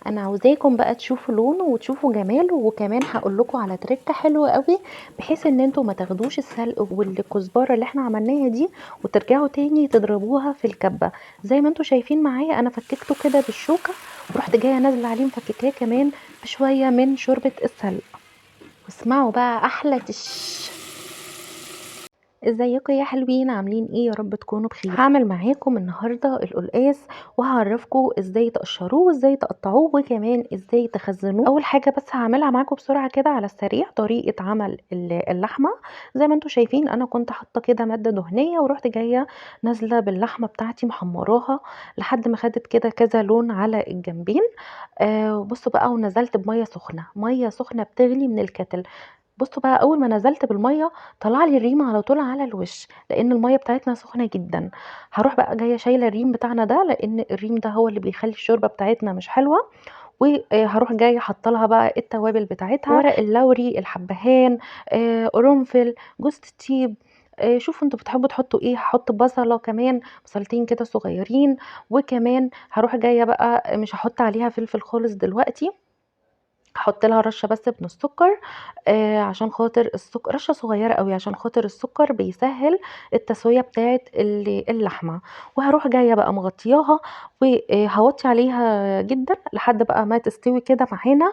انا عاوزاكم بقى تشوفوا لونه وتشوفوا جماله، وكمان هقول لكم على تريكه حلوه قوي بحيث ان انتوا ما تاخدوش السلق والكزبره اللي احنا عملناها دي وترجعوا تاني تضربوها في الكبه. زي ما انتوا شايفين معايا انا فككته كده بالشوكه، ورحت جايه نازله عليه مفككاه كمان بشويه من شوربه السلق. واسمعوا بقى احلى ازيكم يا حلوين، عاملين ايه؟ يا رب تكونوا بخير. هعمل معاكم النهارده القلقاس وهعرفكم ازاي تقشروه وازاي تقطعوه وكمان ازاي تخزنوه. اول حاجه بس هعملها معاكم بسرعه كده على السريع طريقه عمل اللحمه. زي ما انتم شايفين انا كنت حاطه كده ماده دهنيه ورحت جايه نازله باللحمه بتاعتي محمراها لحد ما خدت كده كذا لون على الجنبين. بصوا بقى، ونزلت بميه سخنه، ميه سخنه بتغلي من الكتل. بصوا بقى، اول ما نزلت بالميه طلع لي الريم على طول على الوش لان الميه بتاعتنا سخنه جدا. هروح بقى جايه شايله الريم بتاعنا ده لان الريم ده هو اللي بيخلي الشوربه بتاعتنا مش حلوه. وهروح جايه حاطه لها بقى التوابل بتاعتها: ورق اللوري، الحبهان، قرنفل، جوز الطيب. شوفوا انتوا بتحبوا تحطوا ايه. هحط بصله كمان، بصلتين كده صغيرين. وكمان هروح جايه بقى مش هحط عليها فلفل خالص دلوقتي، هحط لها رشه بس من السكر. عشان خاطر السكر رشه صغيره قوي عشان خاطر السكر بيسهل التسويه بتاعه اللحمه. وهروح جايه بقى مغطياها وهوطي عليها جدا لحد بقى ما تستوي كده معانا.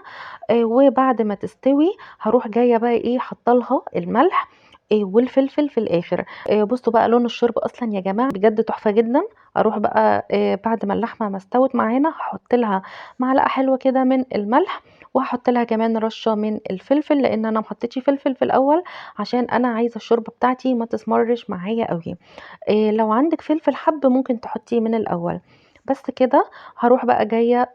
وبعد ما تستوي هروح جايه بقى ايه حاطه لها الملح والفلفل في الاخر. بصوا بقى لون الشرب اصلا يا جماعه بجد تحفه جدا. اروح بقى بعد ما اللحمه ما استوت معانا هحط لها معلقه حلوه كده من الملح، وهحط لها كمان رشه من الفلفل لان انا ما حطيتش فلفل في الاول عشان انا عايزه الشوربه بتاعتي ما تسمرش معايا قوي. لو عندك فلفل حب ممكن تحطيه من الاول. بس كده هروح بقى جايه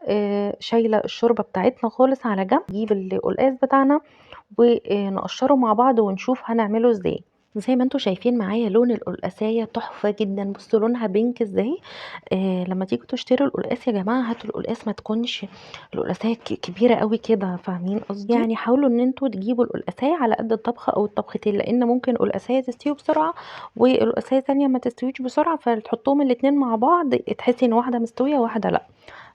شايله الشوربه بتاعتنا خالص على جنب، نجيب القلقاس بتاعنا ونقشره مع بعض ونشوف هنعمله ازاي. زي ما انتوا شايفين معايا لون القلقاسية تحفة جدا، بصوا لونها بينك ازاي. لما تيجوا تشتروا القلقاس يا جماعة هاتوا القلقاس ما تكونش القلقاسية كبيرة قوي كده، فاهمين قصدي؟ يعني حاولوا ان انتوا تجيبوا القلقاسية على قد الطبخة او الطبختين، لان ممكن قلقاسية تستوي بسرعة والقلقاسية تانية ما تستويش بسرعة، فتحطوهم الاتنين مع بعض تحسي ان واحدة مستوية وواحدة لا.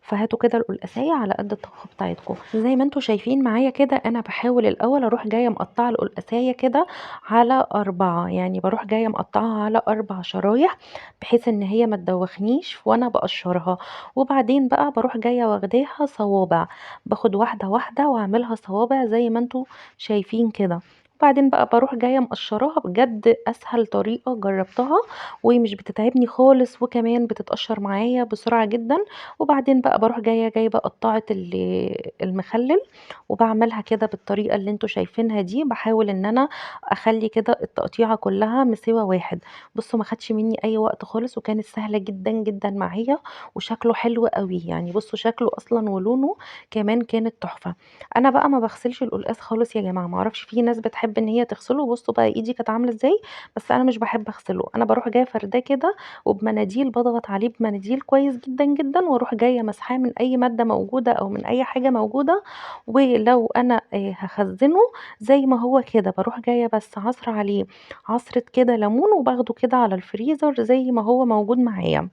فهاتوا كده القلقاسية على قد الطبخة بتاعتكم. زي ما انتوا شايفين معايا كده انا بحاول الاول اروح جاية مقطعة القلقاسية كده على 4، يعني بروح جاية مقطعها على 4 شرايح بحيث ان هي ما تدوخنيش وانا بقشرها. وبعدين بقى بروح جاية واخداها صوابع، باخد واحدة واحدة واعملها صوابع زي ما انتوا شايفين كده. وبعدين بقى بروح جايه مقشراها، بجد اسهل طريقه جربتها ومش بتتعبني خالص وكمان بتتقشر معايا بسرعه جدا. وبعدين بقى بروح جايه جايبه قطعه المخلل وبعملها كده بالطريقه اللي انتوا شايفينها دي، بحاول ان انا اخلي كده التقطيعه كلها مسوا واحد. بصوا ما خدش مني اي وقت خالص وكانت سهله جدا جدا معايا وشكله حلو قوي. يعني بصوا شكله اصلا ولونه كمان كانت تحفه. انا بقى ما بغسلش القلقاس خالص يا جماعه، ما اعرفش في ناس بتحب ان هي تغسله. بصوا بقى ايدي كانت عامله ازاي، بس انا مش بحب اغسله. انا بروح جايه فرداه كده وبمناديل، بضغط عليه بمناديل كويس جدا جدا واروح جايه مسحاه من اي ماده موجوده او من اي حاجه موجوده. ولو انا هخزنه زي ما هو كده بروح جايه بس عصر عليه عصره كده ليمون وباخده كده على الفريزر زي ما هو موجود معايا.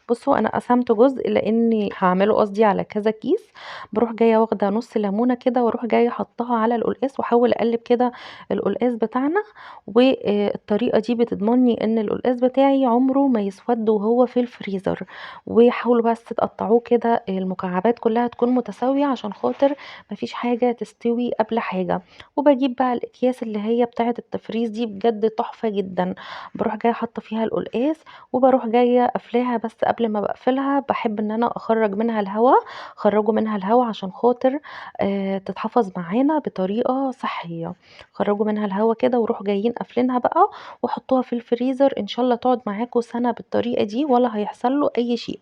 بصوا انا قسمت جزء لاني هعمله قصدي على كذا كيس. بروح جايه واخده نص ليمونه كده واروح جايه حطها على القلقاس واحاول اقلب كده القلقاس بتاعنا. والطريقه دي بتضمني ان القلقاس بتاعي عمره ما يسود وهو في الفريزر. وحاولوا بس تقطعوه كده المكعبات كلها تكون متساويه عشان خاطر مفيش حاجه تستوي قبل حاجه. وبجيب بقى الاكياس اللي هي بتاعه التفريز دي بجد تحفه جدا، بروح جايه حاطه فيها القلقاس وبروح جايه قافلاها. بس قبل ما بقفلها بحب ان انا اخرج منها الهواء، خرجوا منها الهواء عشان خاطر تتحفظ معانا بطريقه صحيه. خرجوا منها الهواء كده وروحوا جايين قافلينها بقى وحطوها في الفريزر، ان شاء الله تقعد معاكم سنه بالطريقه دي ولا هيحصل له اي شيء.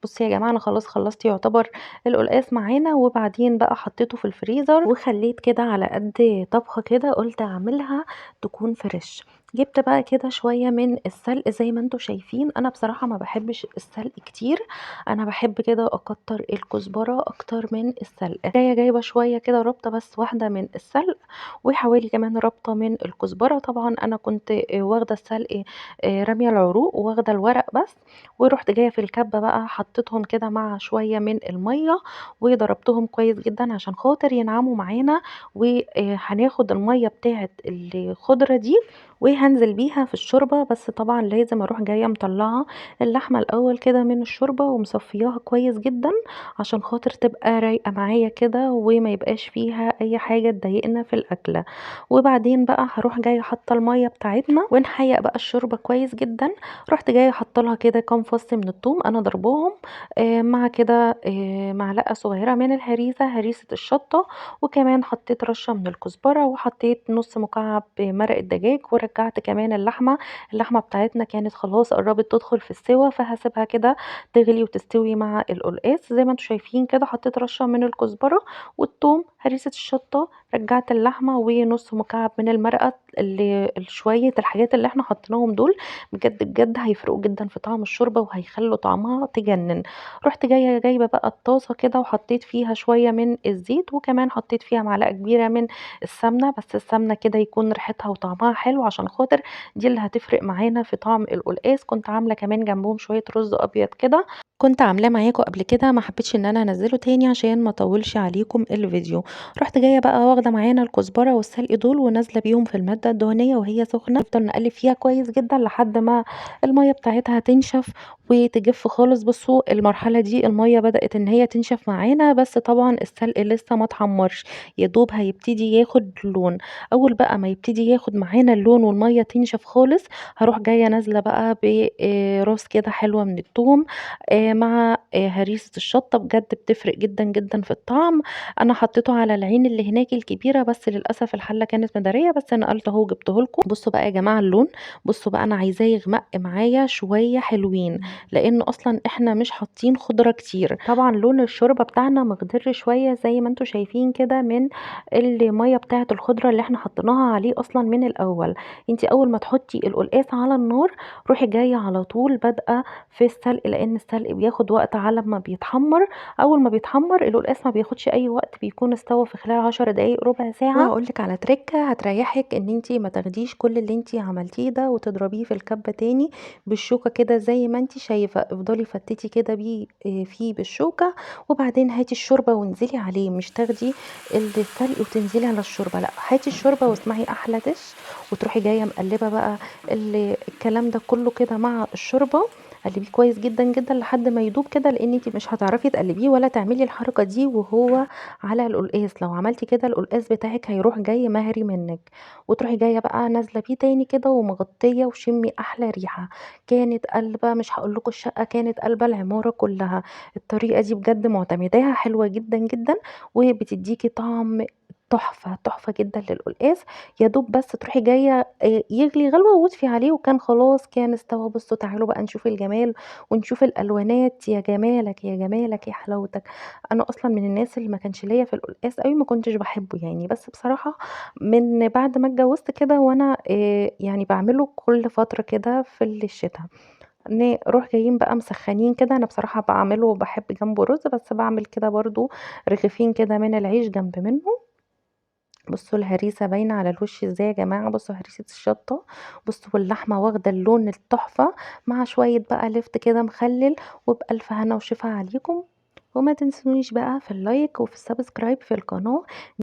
بصي يا جماعه انا خلاص خلصت يعتبر القلقاس معانا، وبعدين بقى حطيته في الفريزر وخليت كده على قد طبخه كده قلت اعملها تكون فريش. جبت بقى كده شوية من السلق زي ما انتم شايفين. انا بصراحة ما بحبش السلق كتير، انا بحب كده اكتر الكزبرة اكتر من السلق. جايبة شوية كده ربطة بس واحدة من السلق، وحوالي كمان ربطة من الكزبرة. طبعا انا كنت واخدة السلق رامية العروق واخدة الورق بس، ورحت جاية في الكبة بقى حطيتهم كده مع شوية من المية وضربتهم كويس جدا عشان خاطر ينعموا معانا. وهناخد المية بتاعت الخضرة دي وهنزل بيها في الشوربة. بس طبعا لازم اروح جاية مطلعة اللحمة الاول كده من الشوربة ومصفياها كويس جدا عشان خاطر تبقى رايقة معايا كده وما يبقاش فيها اي حاجة تضايقنا في الاكلة. وبعدين بقى هروح جاية حاطة المية بتاعتنا ونحيق بقى الشوربة كويس جدا. رحت جاية حاطة لها كده كام فص من الثوم انا ضربهم مع كده معلقة صغيرة من هريسة الشطة، وكمان حطيت رشة من الكزبرة وحطيت نص مكعب مرق الدجاج، ورجعت كمان اللحمة بتاعتنا كانت خلاص قربت تدخل في السوا، فهسيبها كده تغلي وتستوي مع القلقاس. زي ما انتم شايفين كده حطيت رشة من الكزبرة والثوم هريسة الشطة، رجعت اللحمة ونص مكعب من المرقة. اللي شوية الحاجات اللي احنا حطيناهم دول بجد بجد هيفرقوا جدا في طعم الشوربة وهيخلوا طعمها تجنن. رحت جايبة بقى الطاسة كده وحطيت فيها شوية من الزيت، وكمان حطيت فيها معلقة كبيرة من السمنة، بس السمنة كده يكون ريحتها وطعمها حلو عشان خاطر دي اللي هتفرق معانا في طعم القلقاس. كنت عاملة كمان جنبهم شوية رز ابيض كده كنت عاملاه معاكم قبل كده، ما حبيتش ان انا انزله تاني عشان ما اطولش عليكم الفيديو. رحت جايه بقى واخده معانا الكزبره والسلق دول ونازله بيهم في الماده الدهنيه وهي سخنه. نفضل نقلب فيها كويس جدا لحد ما الميه بتاعتها تنشف وتجف خالص. بصوا المرحله دي الميه بدات ان هي تنشف معانا، بس طبعا السلق لسه ما اتحمرش، يا دوب هيبتدي ياخد لون. اول بقى ما يبتدي ياخد معانا اللون والميه تنشف خالص، هروح جايه نازله بقى براس كده حلوه من الثوم مع هريسة الشطة. بجد بتفرق جدا جدا في الطعم. انا حطيته على العين اللي هناك الكبيرة، بس للأسف الحلة كانت مدارية، بس انا قلت اهو جبته لكم. بصوا بقى يا جماعة اللون، بصوا بقى انا عايزاه يغمق معايا شوية حلوين، لان اصلا احنا مش حاطين خضرة كتير. طبعا لون الشوربة بتاعنا مخضر شوية زي ما انتم شايفين كده من المية بتاعة الخضرة اللي احنا حطيناها عليه اصلا من الاول. انتي اول ما تحطي القلقاس على النار روحي جاية على طول بادئة في السلق، لان السلق بياخد وقت على ما بيتحمر. اول ما بيتحمر القلقاس ما بياخدش اي وقت، بيكون استوى في خلال 10 دقايق ربع ساعة. وهقولك على تركة هتريحك ان انتي ما تاخديش كل اللي انتي عملتيه ده وتضربيه في الكبة تاني بالشوكة كده زي ما انتي شايفة. افضلي فتتي كده بيه فيه بالشوكة، وبعدين هاتي الشوربة وانزلي عليه. مش تاخدي السلق وتنزلي على الشوربة، لا هاتي الشوربة واسمعي احلى دش. وتروحي جاية مقلبة بقى الكلام ده كله كده مع الشوربة. قلبيه كويس جدا جدا لحد ما يدوب كده، لان انت مش هتعرفي تقلبيه ولا تعملي الحركه دي وهو على القلقاس. لو عملتي كده القلقاس بتاعك هيروح جاي مهري منك. وتروحي جايه بقى نازله بيه تاني كده ومغطيه وشمي احلى ريحه. كانت قلبه، مش هقول لكم الشقه كانت قلبه العماره كلها. الطريقه دي بجد معتمداها حلوه جدا جدا وبتديكي طعم تحفة تحفة جدا للقلقاس. يا دوب بس تروحي جاية يغلي غلوة واطفي عليه وكان خلاص كان استوى. بصوا تعالوا بقى نشوف الجمال ونشوف الالوانات. يا جمالك يا جمالك يا حلاوتك. انا اصلا من الناس اللي ما كانش ليا في القلقاس قوي، ما كنتش بحبه يعني، بس بصراحة من بعد ما اتجوزت كده وانا يعني بعمله كل فترة كده في الشتاء. نروح جايين بقى مسخنين كده. انا بصراحة بعمله وبحب جنبه رز، بس بعمل كده برضو رغيفين كده من العيش جنب منه. بصوا الهريسة باينة على الوش ازاي يا جماعة. بصوا هريسة الشطة، بصوا واللحمة واخدة اللون التحفة مع شوية بقى لفت كده مخلل. وبألف هنا وشفا عليكم. وما تنسونيش بقى في اللايك وفي السبسكرايب في القناة.